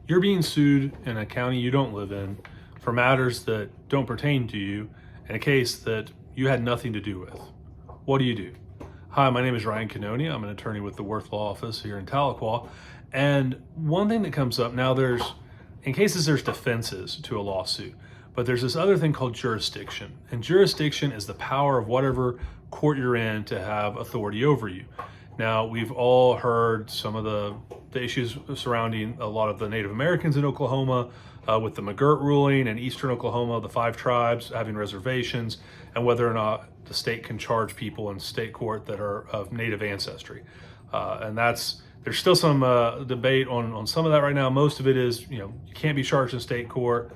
You're being sued in a county you don't live in for matters that don't pertain to you in a case that you had nothing to do with. What do you do? Hi, my name is Ryan Canonia. I'm an attorney with the Worth Law Office here in Tahlequah. And one thing that comes up now, in cases there's defenses to a lawsuit, but there's this other thing called jurisdiction. And jurisdiction is the power of whatever court you're in to have authority over you. Now, we've all heard some of the issues surrounding a lot of the Native Americans in Oklahoma with the McGirt ruling, and Eastern Oklahoma, the 5 tribes having reservations, and whether or not the state can charge people in state court that are of Native ancestry. There's still some debate on some of that right now. Most of it is, you can't be charged in state court.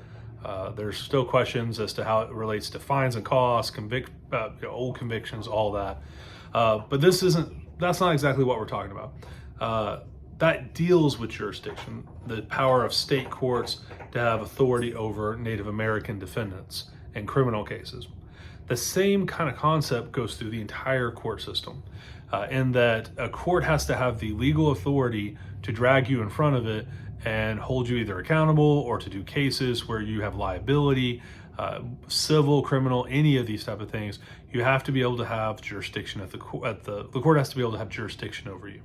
There's still questions as to how it relates to fines and costs, old convictions, all that. But that's not exactly what we're talking about. That deals with jurisdiction, the power of state courts to have authority over Native American defendants in criminal cases. The same kind of concept goes through the entire court system, in that a court has to have the legal authority to drag you in front of it and hold you either accountable or to do cases where you have liability, civil, criminal, any of these type of things. You have to be able to have jurisdiction the court has to be able to have jurisdiction over you.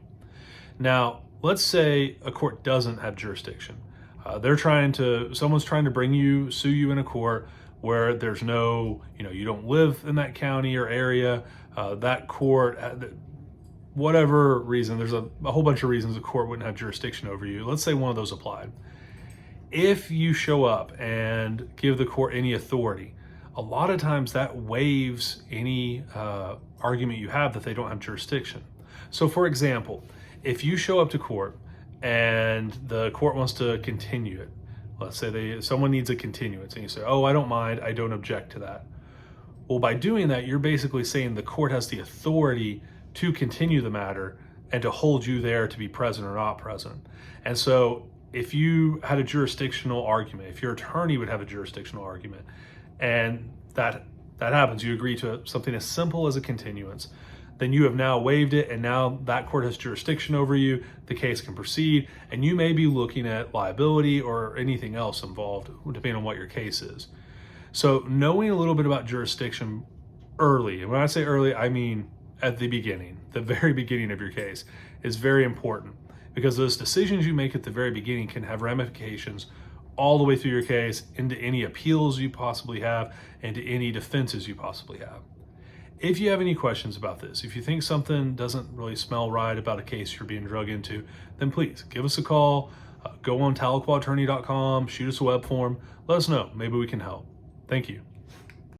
Now, let's say a court doesn't have jurisdiction. Someone's trying to sue you in a court where there's no, you don't live in that county or area. That court, whatever reason, there's a whole bunch of reasons a court wouldn't have jurisdiction over you. Let's say one of those applied. If you show up and give the court any authority, a lot of times that waives any argument you have that they don't have jurisdiction. So for example, if you show up to court and the court wants to continue it, let's say someone needs a continuance and you say, oh, I don't mind, I don't object to that. Well, by doing that, you're basically saying the court has the authority to continue the matter and to hold you there to be present or not present. And so if you had a jurisdictional argument, if your attorney would have a jurisdictional argument, and that happens, you agree to something as simple as a continuance, then you have now waived it, and now that court has jurisdiction over you, the case can proceed, and you may be looking at liability or anything else involved, depending on what your case is. So knowing a little bit about jurisdiction early, and when I say early, I mean at the beginning, the very beginning of your case, is very important, because those decisions you make at the very beginning can have ramifications all the way through your case, into any appeals you possibly have, and to any defenses you possibly have. If you have any questions about this, if you think something doesn't really smell right about a case you're being drug into, then please give us a call, go on tahlequahattorney.com, shoot us a web form, let us know, maybe we can help. Thank you.